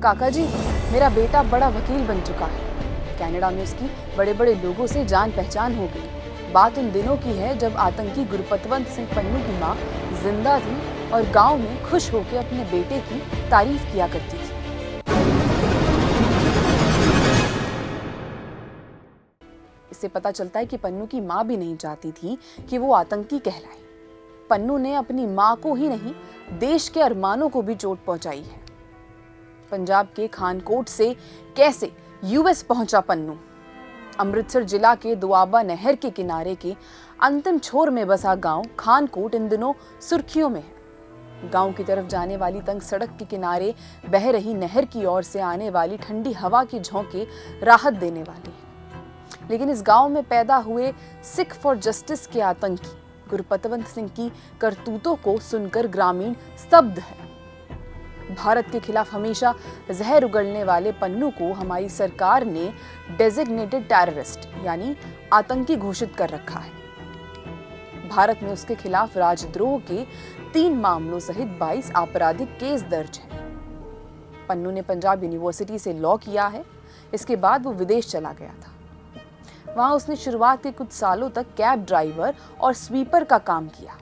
काका जी, मेरा बेटा बड़ा वकील बन चुका है। कनाडा में उसकी बड़े बड़े लोगों से जान पहचान हो गई। बात उन दिनों की है जब आतंकी गुरपतवंत सिंह पन्नू की माँ जिंदा थी और गांव में खुश होकर अपने बेटे की तारीफ किया करती थी। इससे पता चलता है कि पन्नू की माँ भी नहीं चाहती थी कि वो आतंकी कहलाए। पन्नू ने अपनी माँ को ही नहीं, देश के अरमानों को भी चोट पहुंचाई है। पंजाब के खानकोट से कैसे यूएस पहुंचा पन्नू? अमृतसर जिला के दुआबा नहर के किनारे के अंतिम छोर में बसा गांव खानकोट इन दिनों सुर्खियों में है। गांव की तरफ जाने वाली तंग सड़क के किनारे बह रही नहर की ओर से आने वाली ठंडी हवा की झोंके राहत देने वाली है। लेकिन इस गांव में पैदा हुए सिख फॉर जस्टिस के आतंकी गुरपतवंत सिंह की करतूतों को सुनकर ग्रामीण स्तब्ध है। भारत के खिलाफ हमेशा जहर उगलने वाले पन्नू को हमारी सरकार ने डेजिग्नेटेड टेररिस्ट यानी आतंकी घोषित कर रखा है। भारत में उसके खिलाफ राजद्रोह के 3 मामलों सहित 22 आपराधिक केस दर्ज हैं। पन्नू ने पंजाब यूनिवर्सिटी से लॉ किया है। इसके बाद वो विदेश चला गया था। वहां उसने शुरुआत के कुछ सालों तक कैब ड्राइवर और स्वीपर का काम किया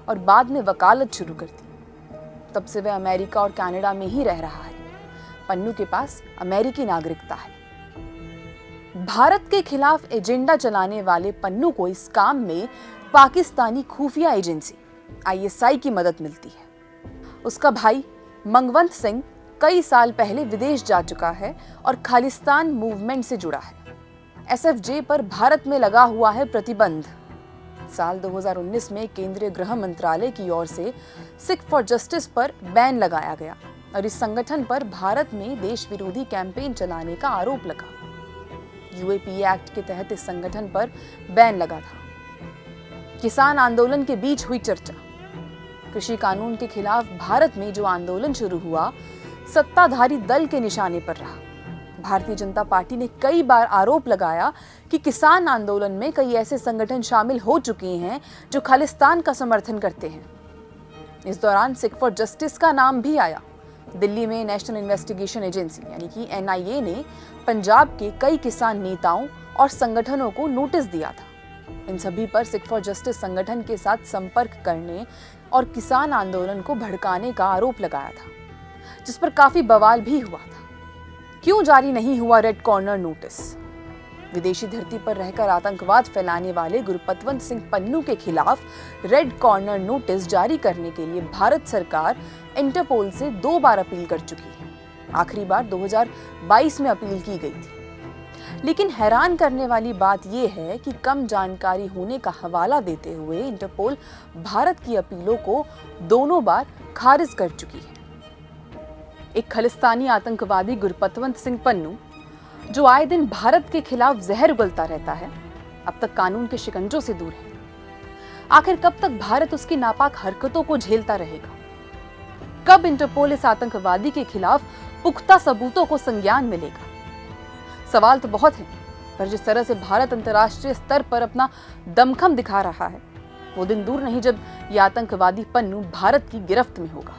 और बाद में वकालत शुरू कर दी। तब से वह अमेरिका और कनाडा में ही रह रहा है। पन्नू के पास अमेरिकी नागरिकता है। भारत के खिलाफ एजेंडा चलाने वाले पन्नू को इस काम में पाकिस्तानी खुफिया एजेंसी ISI की मदद मिलती है। उसका भाई मंगवंत सिंह कई साल पहले विदेश जा चुका है और खालिस्तान मूवमेंट से जुड़ा है। SFJ पर भारत में लगा हुआ है प्रतिबंध। साल 2019 में केंद्रीय गृह मंत्रालय की ओर से सिख फॉर जस्टिस पर बैन लगाया गया और इस संगठन पर भारत में देश विरोधी कैंपेन चलाने का आरोप लगा। UAPA एक्ट के तहत इस संगठन पर बैन लगा था। किसान आंदोलन के बीच हुई चर्चा। कृषि कानून के खिलाफ भारत में जो आंदोलन शुरू हुआ, सत्ताधारी दल के निशाने पर रहा। भारतीय जनता पार्टी ने कई बार आरोप लगाया कि किसान आंदोलन में कई ऐसे संगठन शामिल हो चुके हैं जो खालिस्तान का समर्थन करते हैं। इस दौरान सिख फॉर जस्टिस का नाम भी आया। दिल्ली में नेशनल इन्वेस्टिगेशन एजेंसी यानी कि NIA ने पंजाब के कई किसान नेताओं और संगठनों को नोटिस दिया था। इन सभी पर सिख फॉर जस्टिस संगठन के साथ संपर्क करने और किसान आंदोलन को भड़काने का आरोप लगाया था, जिस पर काफी बवाल भी हुआ था। क्यों जारी नहीं हुआ रेड कॉर्नर नोटिस? विदेशी धरती पर रहकर आतंकवाद फैलाने वाले गुरपतवंत सिंह पन्नू के खिलाफ रेड कॉर्नर नोटिस जारी करने के लिए भारत सरकार इंटरपोल से 2 बार अपील कर चुकी है। आखिरी बार 2022 में अपील की गई थी। लेकिन हैरान करने वाली बात यह है कि कम जानकारी होने का हवाला देते हुए इंटरपोल भारत की अपीलों को दोनों बार खारिज कर चुकी है। एक खालिस्तानी आतंकवादी गुरपतवंत सिंह पन्नू, जो आए दिन भारत के खिलाफ जहर उगलता रहता है, अब तक कानून के शिकंजों से दूर है। आखिर कब तक भारत उसकी नापाक हरकतों को झेलता रहेगा? कब इंटरपोल इस आतंकवादी के खिलाफ पुख्ता सबूतों को संज्ञान मिलेगा? सवाल तो बहुत हैं, पर जिस तरह से भारत अंतर्राष्ट्रीय स्तर पर अपना दमखम दिखा रहा है, वो दिन दूर नहीं जब यह आतंकवादी पन्नू भारत की गिरफ्त में होगा।